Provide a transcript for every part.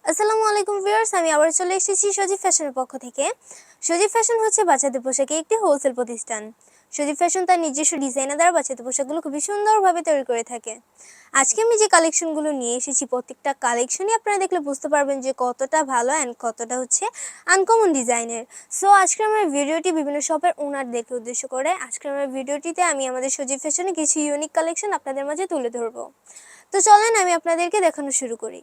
আসসালামু আলাইকুম ভিউয়ার্স, আমি আবার চলে এসেছি সজীব ফ্যাশনের পক্ষ থেকে। সজীব ফ্যাশন হচ্ছে বাচ্চাদের পোশাকে একটি হোলসেল প্রতিষ্ঠান। সজীব ফ্যাশন তার নিজস্ব ডিজাইনার দ্বারা বাচ্চাদের পোশাকগুলো খুবই সুন্দরভাবে তৈরি করে থাকে। আজকে আমি যে কালেকশনগুলো নিয়ে এসেছি, প্রত্যেকটা কালেকশনই আপনারা দেখলে বুঝতে পারবেন যে কতটা ভালো অ্যান্ড কতটা হচ্ছে আনকমন ডিজাইনের। সো আজকে আমার ভিডিওটি বিভিন্ন শপের ওনারদেরকে উদ্দেশ্য করে। আজকে আমার ভিডিওটিতে আমি আমাদের সজীব ফ্যাশনে কিছু ইউনিক কালেকশন আপনাদের মাঝে তুলে ধরবো। তো চলেন আমি আপনাদেরকে দেখানো শুরু করি।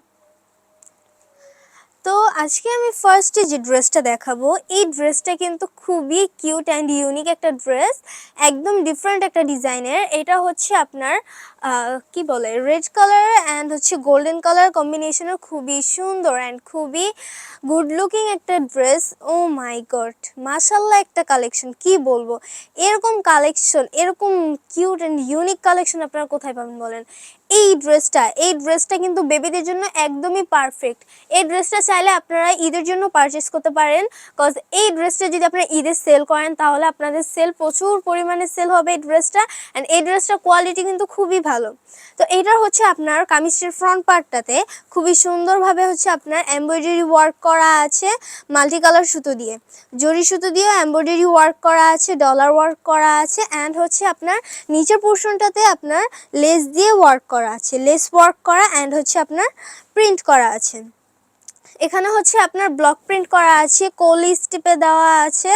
তো আজকে আমি ফার্স্টে যে ড্রেসটা দেখাবো, এই ড্রেসটা কিন্তু খুবই কিউট অ্যান্ড ইউনিক একটা ড্রেস, একদম ডিফারেন্ট একটা ডিজাইনের। এটা হচ্ছে আপনার কি বলে রেড কালার অ্যান্ড হচ্ছে গোল্ডেন কালার কম্বিনেশনের, খুবই সুন্দর অ্যান্ড খুবই গুড লুকিং একটা ড্রেস। ও মাই গড, মাশাল্লাহ একটা কালেকশন, কি বলবো। এরকম কালেকশন, এরকম কিউট অ্যান্ড ইউনিক কালেকশন আপনারা কোথায় পাবেন বলেন। এই ড্রেসটা কিন্তু বেবিদের জন্য একদমই পারফেক্ট। এই ড্রেসটা চাইলে আপনারা ঈদের জন্য পারচেস করতে পারেন, কজ এই ড্রেসটা যদি আপনারা ঈদে সেল করেন তাহলে আপনাদের সেল প্রচুর পরিমাণে সেল হবে এই ড্রেসটা। অ্যান্ড এই ড্রেসটার কোয়ালিটি কিন্তু খুবই ভালো। তো এইটার হচ্ছে আপনার কামিজের ফ্রন্ট পার্টটাতে খুবই সুন্দরভাবে হচ্ছে আপনার এমব্রয়ডারি ওয়ার্ক করা আছে, মাল্টি কালার সুতো দিয়ে, জরি সুতো দিয়ে এমব্রয়ডারি ওয়ার্ক করা আছে, ডলার ওয়ার্ক করা আছে, অ্যান্ড হচ্ছে আপনার নিচের পোর্শনটাতে আপনার লেস দিয়ে ওয়ার্ক করা আছে, লেস ওয়ার্ক করা অ্যান্ড হচ্ছে আপনার প্রিন্ট করা আছে। এখানে হচ্ছে আপনার ব্লক প্রিন্ট করা আছে, কোলি স্টিপে দেওয়া আছে।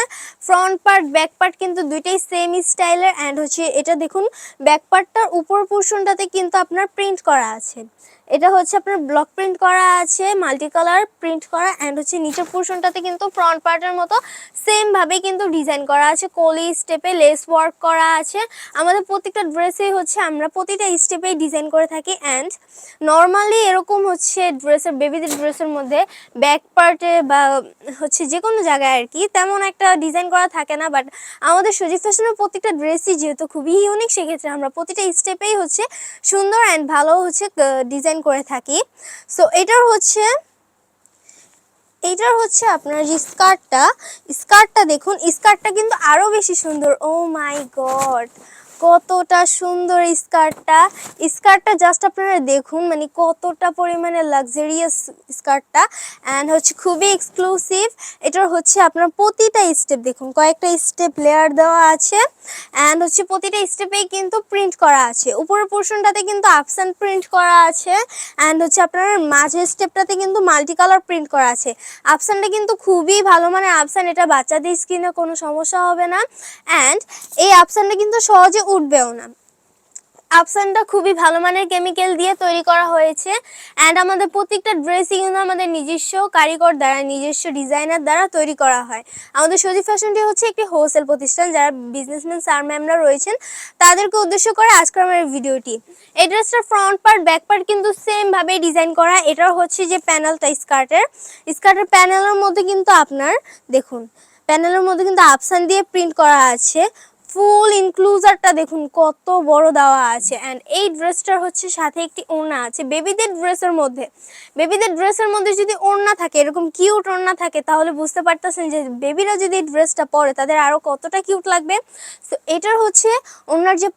ফ্রন্ট পার্ট ব্যাক পার্ট কিন্তু দুইটাই সেম স্টাইলের। অ্যান্ড হচ্ছে এটা দেখুন, ব্যাক পার্টটার উপর পোর্শনটাতে কিন্তু আপনার প্রিন্ট করা আছে। এটা হচ্ছে আপনার ব্লক প্রিন্ট করা আছে, মাল্টি কালার প্রিন্ট করা। অ্যান্ড হচ্ছে নিচের পোর্শনটাতে কিন্তু ফ্রন্ট পার্টের মতো সেমভাবে কিন্তু ডিজাইন করা আছে, কোলি স্টেপে লেস ওয়ার্ক করা আছে। আমাদের প্রত্যেকটা ড্রেসেই হচ্ছে আমরা প্রতিটা স্টেপেই ডিজাইন করে থাকি। অ্যান্ড নর্মালি এরকম হচ্ছে ড্রেসের, বেবিদের ড্রেসের মধ্যে ব্যাক পার্টে বা হচ্ছে যে কোনো জায়গায় আর কি তেমন একটা ডিজাইন করা থাকে না। বাট আমাদের সজীব ফ্যাশনের প্রত্যেকটা ড্রেসই যেহেতু খুবই ইউনিক, সেক্ষেত্রে আমরা প্রতিটা স্টেপেই হচ্ছে সুন্দর অ্যান্ড ভালো হচ্ছে ডিজাইন করে থাকি। সো এইটার হচ্ছে আপনার যে স্কার্টটা দেখুন, স্কার্টটা কিন্তু আরো বেশি সুন্দর। ও মাই গড, কতটা সুন্দর স্কার্টটা জাস্ট আপনারা দেখুন, মানে কতটা পরিমাণে লাক্সারিয়াস স্কার্টটা। অ্যান্ড হচ্ছে খুবই এক্সক্লুসিভ। এটার হচ্ছে আপনার প্রতিটা স্টেপ দেখুন, কয়েকটা স্টেপ লেয়ার দেওয়া আছে। অ্যান্ড হচ্ছে প্রতিটা স্টেপেই কিন্তু প্রিন্ট করা আছে। উপরের পোর্শনটাতে কিন্তু আপসান প্রিন্ট করা আছে। অ্যান্ড হচ্ছে আপনার মাঝের স্টেপটাতে কিন্তু মাল্টি কালার প্রিন্ট করা আছে। আপসানটা কিন্তু খুবই ভালো মানের আপসান, এটা বাচ্চাদের স্কিনে কোনো সমস্যা হবে না। অ্যান্ড এই আপসানটা কিন্তু সহজে উঠবেও না। আপসানটা খুবই ভালো মানের কেমিক্যাল দিয়ে তৈরি করা হয়েছে। অ্যান্ড আমাদের প্রত্যেকটা ড্রেসই কিন্তু আমাদের নিজস্ব কারিগর দ্বারা, নিজস্ব ডিজাইনার দ্বারা তৈরি করা হয়। আমাদের সজীব ফ্যাশনটি হচ্ছে একটি হোলসেল প্রতিষ্ঠান। যারা বিজনেসম্যান স্যার ম্যামরা রয়েছেন তাদেরকে উদ্দেশ্য করে আজকের আমার ভিডিওটি। এই ড্রেসটার ফ্রন্ট পার্ট ব্যাক পার্ট কিন্তু সেমভাবে ডিজাইন করা। এটার হচ্ছে যে প্যানেলটা স্কার্টের প্যানেলের মধ্যে কিন্তু আপনার দেখুন, প্যানেলের মধ্যে কিন্তু আপসান দিয়ে প্রিন্ট করা আছে। ফুল ইনক্লুজারটা দেখুন কত বড় দেওয়া আছে। অ্যান্ড এই ড্রেসটার হচ্ছে সাথে একটি ওড়না আছে। বেবিদের ড্রেসের মধ্যে যদি ওড়না থাকে, এরকম কিউট ওড়না থাকে, তাহলে বুঝতে পারতেছেন যে বেবিরা যদি এই ড্রেসটা পরে তাদের আরো কতটা কিউট লাগবে। তো এটার হচ্ছে ওড়নার যে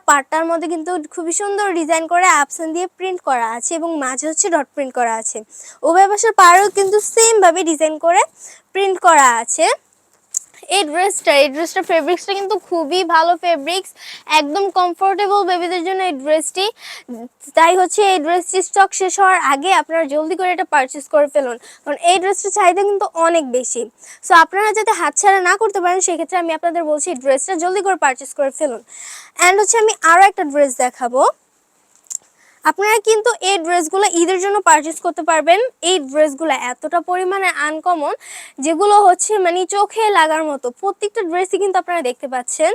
পার্টটার মধ্যে কিন্তু খুবই সুন্দর ডিজাইন করে আপসান দিয়ে প্রিন্ট করা আছে এবং মাঝে হচ্ছে ডট প্রিন্ট করা আছে। উভয় পাশের পাড়েও কিন্তু সেম ভাবে ডিজাইন করে প্রিন্ট করা আছে। এই ড্রেসটা ফেব্রিক্সটা কিন্তু খুবই ভালো ফেব্রিক্স, একদম কমফোর্টেবল বেবিদের জন্য এই ড্রেসটি। তাই হচ্ছে এই ড্রেসটি স্টক শেষ হওয়ার আগে আপনারা জলদি করে এটা পারচেস করে ফেলুন, কারণ এই ড্রেসটার চাহিদা কিন্তু অনেক বেশি। সো আপনারা যাতে হাতছাড়া না করতে পারেন, সেক্ষেত্রে আমি আপনাদের বলছি ড্রেসটা জলদি করে পারচেস করে ফেলুন। অ্যান্ড হচ্ছে আমি আরও একটা ড্রেস দেখাবো। আপনারা কিন্তু এই ড্রেসগুলো ঈদের জন্য পারচেস করতে পারবেন। এই ড্রেসগুলো এতটা পরিমাণে আনকমন, যেগুলো হচ্ছে মানে চোখে লাগার মতো। প্রত্যেকটা ড্রেসই কিন্তু আপনারা দেখতে পাচ্ছেন।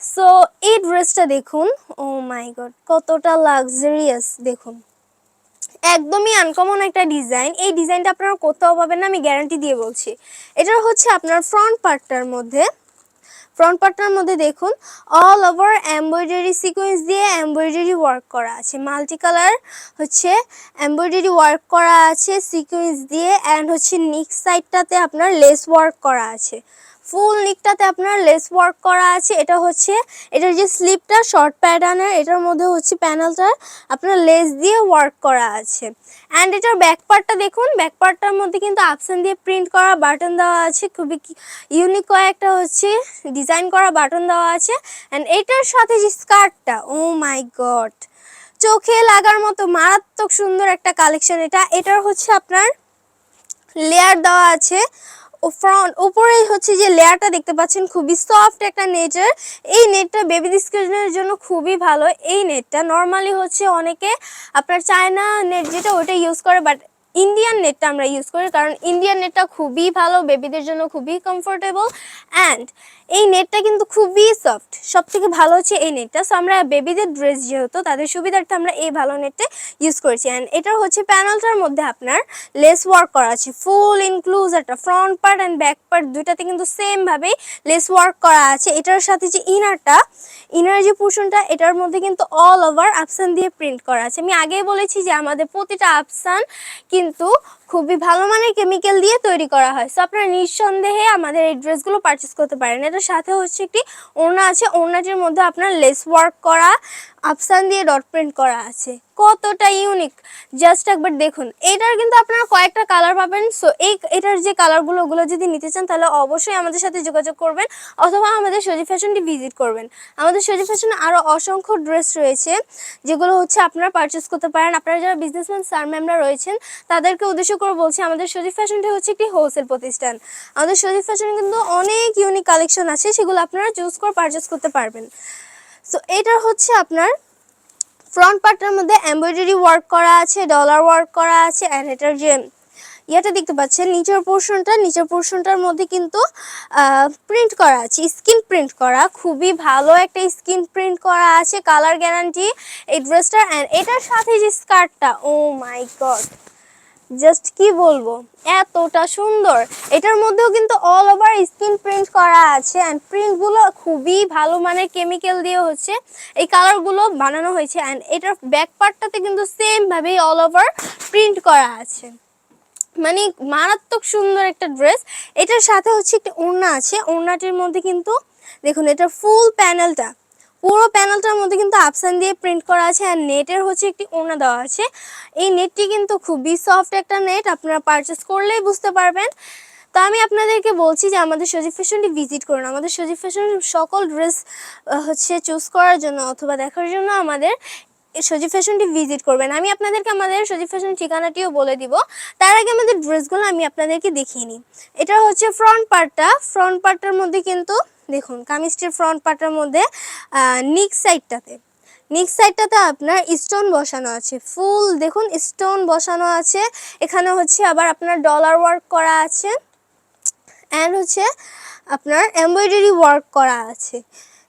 সো এই ড্রেসটা দেখুন, ও মাই গড, কতটা লাক্সারিয়াস দেখুন, একদমই আনকমন একটা ডিজাইন। এই ডিজাইনটা আপনারা কোথাও পাবেন না, আমি গ্যারান্টি দিয়ে বলছি। এটা হচ্ছে আপনার ফ্রন্ট পার্টটার মধ্যে দেখুন অল ওভার এমব্রয়ডারি সিকোয়েন্স দিয়ে এমব্রয়ডারি ওয়ার্ক করা আছে, মাল্টি কালার হচ্ছে এমব্রয়ডারি ওয়ার্ক করা আছে সিকোয়েন্স দিয়ে। অ্যান্ড হচ্ছে নিক সাইডটাতে আপনার লেস ওয়ার্ক করা আছে। ফুল নিকটাতে আপনার লেস ওয়ার্ক করা আছে। এটা হচ্ছে এটার যে স্লিপটা শর্ট প্যাটার্নের, এটার মধ্যে হচ্ছে প্যানেলটা আপনার লেস দিয়ে ওয়ার্ক করা আছে। অ্যান্ড এটার ব্যাক পার্টটা দেখুন, ব্যাক পার্টটার মধ্যে কিন্তু আপসান দিয়ে প্রিন্ট করা বাটন দেওয়া আছে, খুবই ইউনিক কয়েকটা হচ্ছে ডিজাইন করা বাটন দেওয়া আছে। অ্যান্ড এটার সাথে যে স্কার্টটা, ও মাই গড, চোখে লাগার মতো মারাত্মক সুন্দর একটা কালেকশন। এটার হচ্ছে আপনার লেয়ার দেওয়া আছে ও ফ্রন্ট উপরে হচ্ছে যে লেয়ারটা দেখতে পাচ্ছেন খুবই সফট একটা নেটের। এই নেটটা বেবি স্কিনের জন্য খুবই ভালো। এই নেটটা নর্মালি হচ্ছে অনেকে আপনার চায়না নেট যেটা ওটা ইউজ করে, বাট ইন্ডিয়ান নেটটা আমরা ইউজ করি, কারণ ইন্ডিয়ান নেটটা খুবই ভালো, বেবিদের জন্য খুবই কমফোর্টেবল। অ্যান্ড এই নেটটা কিন্তু খুবই সফট, সব থেকে ভালো হচ্ছে এই নেটটা। সো আমরা বেবিদের ড্রেস যেহেতু তাদের সুবিধার্থে আমরা এই ভালো নেটটা ইউজ করেছি। অ্যান্ড এটার হচ্ছে প্যানেলটার মধ্যে আপনার লেস ওয়ার্ক করা আছে, ফুল ইনক্লুজ একটা front part and back part দুইটাতে কিন্তু সেমভাবেই লেস ওয়ার্ক করা আছে। এটার সাথে যে ইনার যে পোর্শনটা, এটার মধ্যে কিন্তু অল ওভার আপসান দিয়ে প্রিন্ট করা আছে। আমি আগেই বলেছি যে আমাদের প্রতিটা আপসান কিন্তু খুবই ভালো মানের কেমিক্যাল দিয়ে তৈরি করা হয়। সো আপনারা নিঃসন্দেহে আমাদের এই ড্রেসগুলো পারচেস করতে পারেন। এটার সাথে হচ্ছে একটি ওড়না আছে, ওড়নাটির মধ্যে আপনার লেস ওয়ার্ক করা আপসান দিয়ে ডট প্রিন্ট করা আছে। কতটা ইউনিক জাস্ট একবার দেখুন। এটার কিন্তু আপনারা কয়েকটা কালার পাবেন। সো এটার যে কালারগুলো ওগুলো যদি নিতে চান তাহলে অবশ্যই আমাদের সাথে যোগাযোগ করবেন, অথবা আমাদের সজি ফ্যাশনটি ভিজিট করবেন। আমাদের সজি ফ্যাশনে আরও অসংখ্য ড্রেস রয়েছে যেগুলো হচ্ছে আপনারা পারচেস করতে পারেন। আপনারা যারা বিজনেসম্যান স্যার ম্যামরা রয়েছেন তাদেরকে উদ্দেশ্য করে বলছি, আমাদের সজি ফ্যাশনটি হচ্ছে একটি হোলসেল প্রতিষ্ঠান। আমাদের সজি ফ্যাশনে কিন্তু অনেক ইউনিক কালেকশন আছে, সেগুলো আপনারা চুজ করে পারচেস করতে পারবেন। সো এটার হচ্ছে আপনার ফ্রন্ট পার্টের মধ্যে এমব্রয়ডারি ওয়ার্ক করা আছে, ডলার ওয়ার্ক করা আছে। অ্যান্ড এটার যে ইয়েটা দেখতে পাচ্ছেন নিচের পোর্শনটার মধ্যে কিন্তু প্রিন্ট করা আছে, স্কিন প্রিন্ট করা, খুবই ভালো একটা স্কিন প্রিন্ট করা আছে, কালার গ্যারান্টি এই ড্রেসটার। অ্যান্ড এটার সাথে যে স্কার্টটা, ও মাই গড, জাস্ট কি বলবো, এতটা সুন্দর। এটার মধ্যেও কিন্তু অল ওভার স্কিন প্রিন্ট করা আছে। অ্যান্ড প্রিন্টগুলো খুবই ভালো মানের কেমিক্যাল দিয়ে হচ্ছে এই কালারগুলো বানানো হয়েছে। অ্যান্ড এটার ব্যাক পার্টটাতে কিন্তু সেমভাবেই অল ওভার প্রিন্ট করা আছে, মানে মারাত্মক সুন্দর একটা ড্রেস। এটার সাথে হচ্ছে একটা ওড়না আছে, ওড়নাটির মধ্যে কিন্তু দেখুন এটার ফুল প্যানেলটা, পুরো প্যানেলটার মধ্যে কিন্তু আপসান দিয়ে প্রিন্ট করা আছে। আর নেটের হচ্ছে একটি ওড়না দেওয়া আছে। এই নেটটি কিন্তু খুবই সফট একটা নেট, আপনারা পারচেস করলেই বুঝতে পারবেন। তো আমি আপনাদেরকে বলছি যে আমাদের সজি ফ্যাশনটি ভিজিট করুন। আমাদের সজি ফ্যাশনের সকল ড্রেস হচ্ছে চুজ করার জন্য অথবা দেখার জন্য আমাদের সজি ফ্যাশনটি ভিজিট করবেন। আমি আপনাদেরকে আমাদের সজি ফ্যাশন ঠিকানাটিও বলে দিব। তার আগে আমাদের ড্রেসগুলো আমি আপনাদেরকে দেখিয়ে নিই। এটা হচ্ছে ফ্রন্ট পার্টটার মধ্যে কিন্তু দেখুন কামিজটির ফ্রন্ট পার্টের মধ্যে নিক সাইডটাতে আপনার স্টোন বসানো আছে, ফুল দেখুন স্টোন বসানো আছে। এখানে হচ্ছে আবার আপনার ডলার ওয়ার্ক করা আছে, অ্যান্ড হচ্ছে আপনার এমব্রয়ডারি ওয়ার্ক করা আছে।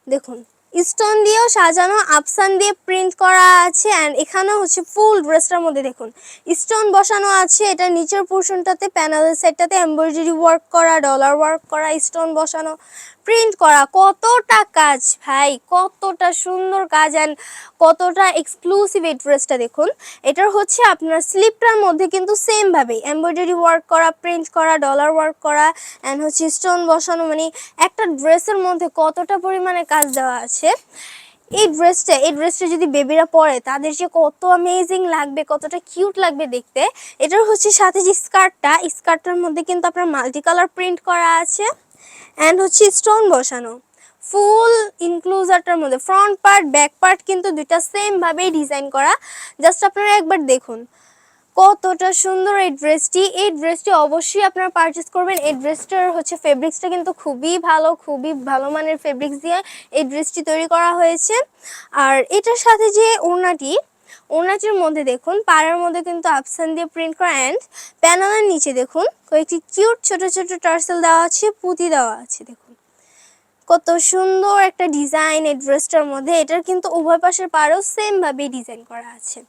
দেখুন স্টোন দিয়েও সাজানো, আপসান দিয়ে প্রিন্ট করা আছে। অ্যান্ড এখানেও হচ্ছে ফুল ড্রেসটার মধ্যে দেখুন স্টোন বসানো আছে। এটা নিচের পোর্শনটাতে প্যানেলের সাইডটাতে এমব্রয়ডারি ওয়ার্ক করা, ডলার ওয়ার্ক করা, স্টোন বসানো, প্রিন্ট করা। কতটা কাজ ভাই, কতটা সুন্দর কাজ অ্যান্ড কতটা এক্সক্লুসিভ এই ড্রেসটা দেখুন। এটার হচ্ছে আপনার স্লিপটার মধ্যে কিন্তু সেমভাবে এমব্রয়ডারি ওয়ার্ক করা, প্রিন্ট করা, ডলার ওয়ার্ক করা, অ্যান্ড হচ্ছে স্টোন বসানো। মানে একটা ড্রেসের মধ্যে কতটা পরিমাণে কাজ দেওয়া আছে। এই ড্রেসটা যদি বেবিরা পরে তাদের যে কত অ্যামেজিং লাগবে, কতটা কিউট লাগবে দেখতে। এটার হচ্ছে সাথে যে স্কার্টটার মধ্যে কিন্তু আপনার মাল্টি কালার প্রিন্ট করা আছে, অ্যান্ড হচ্ছে স্টোন বসানো। ফুল ইনক্লুজারটার মধ্যে ফ্রন্ট পার্ট ব্যাক পার্ট কিন্তু দুইটা সেমভাবেই ডিজাইন করা। জাস্ট আপনারা একবার দেখুন কতটা সুন্দর এই ড্রেসটি অবশ্যই আপনারা পারচেস করবেন। এই ড্রেসটার হচ্ছে ফেব্রিক্সটা কিন্তু খুবই ভালো মানের ফেব্রিক্স দিয়ে এই ড্রেসটি তৈরি করা হয়েছে। আর এটার সাথে যে ওড়নাটির মধ্যে দেখুন পাড়ের মধ্যে কিন্তু আপসান দিয়ে প্রিন্ট করা। অ্যান্ড প্যানেলের নিচে দেখুন কয়েকটি কিউট ছোট ছোট টার্সেল দেওয়া আছে, পুঁতি দেওয়া আছে। দেখুন কত সুন্দর একটা ডিজাইন এই ড্রেসটার মধ্যে। এটার কিন্তু উভয় পাশের পাড়েও সেমভাবেই ডিজাইন করা আছে।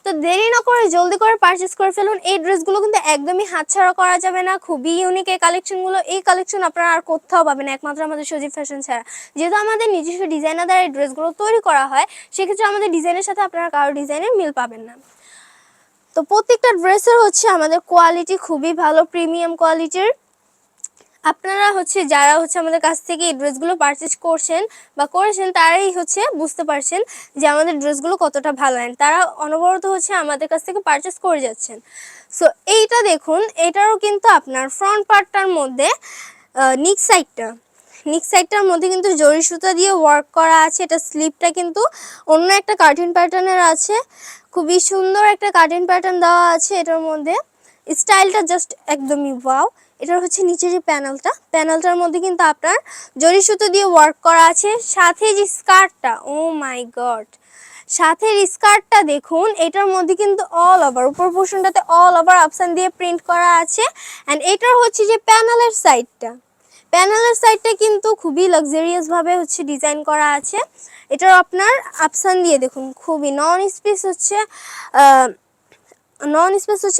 তো দেরি না করে জলদি করে পারচেস করে ফেলুন। এই ড্রেসগুলো কিন্তু একদমই হাতছাড়া করা যাবে না, খুবই ইউনিক এই কালেকশনগুলো। এই কালেকশন আপনারা আর কোথাও পাবেন না, একমাত্র আমাদের সজীব ফ্যাশন ছাড়া। যেহেতু আমাদের নিজস্ব ডিজাইনার দ্বারা এই ড্রেসগুলো তৈরি করা হয়, সেক্ষেত্রে আমাদের ডিজাইনের সাথে আপনারা কারো ডিজাইনের মিল পাবেন না। তো প্রত্যেকটা ড্রেসের হচ্ছে আমাদের কোয়ালিটি খুবই ভালো, প্রিমিয়াম কোয়ালিটির। আপনারা হচ্ছে যারা হচ্ছে আমাদের কাছ থেকে এই ড্রেসগুলো পারচেজ করছেন বা করেছেন তারাই হচ্ছে বুঝতে পারছেন যে আমাদের ড্রেসগুলো কতটা ভালো, অ্যান্ড তারা অনবরত হচ্ছে আমাদের কাছ থেকে পারচেজ করে যাচ্ছেন। সো এইটা দেখুন, এটারও কিন্তু আপনার ফ্রন্ট পার্টটার মধ্যে নিক সাইডটার মধ্যে কিন্তু জরি সুতা দিয়ে ওয়ার্ক করা আছে। এটা স্লিপটা কিন্তু অন্য একটা কার্টিন প্যাটার্নের আছে, খুবই সুন্দর একটা কার্টিন প্যাটার্ন দেওয়া আছে এটার মধ্যে। স্টাইলটা জাস্ট একদমই ওয়াও। এটার হচ্ছে নিচের যে প্যানেলটার মধ্যে কিন্তু আপনার জরি সুতো দিয়ে ওয়ার্ক করা আছে। সাথে যে স্কার্টটা, ও মাই গড, সাথের স্কার্টটা দেখুন, এটার মধ্যে কিন্তু অল ওভার উপর পোর্শনটাতে অল ওভার আপসান দিয়ে প্রিন্ট করা আছে। অ্যান্ড এটার হচ্ছে যে প্যানেলের সাইডটা কিন্তু খুবই লাক্সারিয়াস ভাবে হচ্ছে ডিজাইন করা আছে। এটার আপনার আপসান দিয়ে দেখুন খুবই নন স্পেস হচ্ছে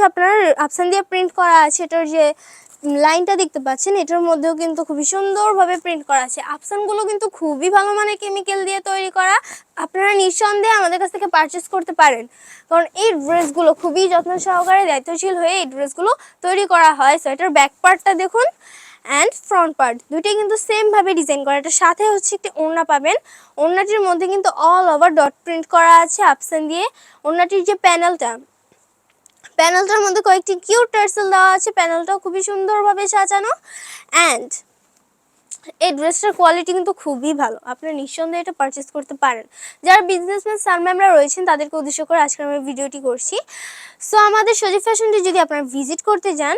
আপনার আপসান দিয়ে প্রিন্ট করা আছে। এটার যে লাইনটা দেখতে পাচ্ছেন এটার মধ্যেও কিন্তু খুবই সুন্দরভাবে প্রিন্ট করা আছে। আপসানগুলো কিন্তু খুবই ভালো মানের কেমিক্যাল দিয়ে তৈরি করা। আপনারা নিঃসন্দেহে আমাদের কাছ থেকে পারচেস করতে পারেন, কারণ এই ড্রেসগুলো খুবই যত্ন সহকারে দায়িত্বশীল হয়ে এই ড্রেসগুলো তৈরি করা হয়। সো এটার ব্যাক পার্টটা দেখুন অ্যান্ড ফ্রন্ট পার্ট দুইটাই কিন্তু সেমভাবে ডিজাইন করা। এটার সাথে হচ্ছে একটি ওড়না পাবেন, ওড়নাটির মধ্যে কিন্তু অল ওভার ডট প্রিন্ট করা আছে আপসান দিয়ে। ওড়নাটির যে প্যানেলটার মধ্যে কয়েকটি কিউট টার্সেল দেওয়া আছে, প্যানেলটাও খুবই সুন্দরভাবে সাজানো। অ্যান্ড এই ড্রেসটার কোয়ালিটি কিন্তু খুবই ভালো, আপনারা নিঃসন্দেহে এটা পারচেস করতে পারেন। যারা বিজনেসম্যান স্যার ম্যামরা রয়েছেন তাদেরকে উদ্দেশ্য করে আজকে আমি ভিডিওটি করছি। সো আমাদের সজীব ফ্যাশনটি যদি আপনারা ভিজিট করতে যান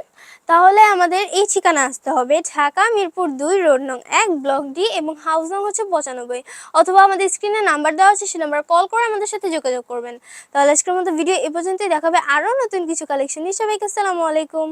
তাহলে আমাদের এই ঠিকানা আসতে হবে, ঢাকা মিরপুর 2 রোড নং 1 ব্লক ডি এবং হাউস নং হচ্ছে 95, অথবা আমাদের স্ক্রিনে নাম্বার দেওয়া আছে সেই নাম্বার কল করে আমাদের সাথে যোগাযোগ করবেন। তাহলে আজকের মতো ভিডিও এ পর্যন্তই, দেখাবে আরও নতুন কিছু কালেকশন নিয়ে। সবাইকে আসসালামু আলাইকুম।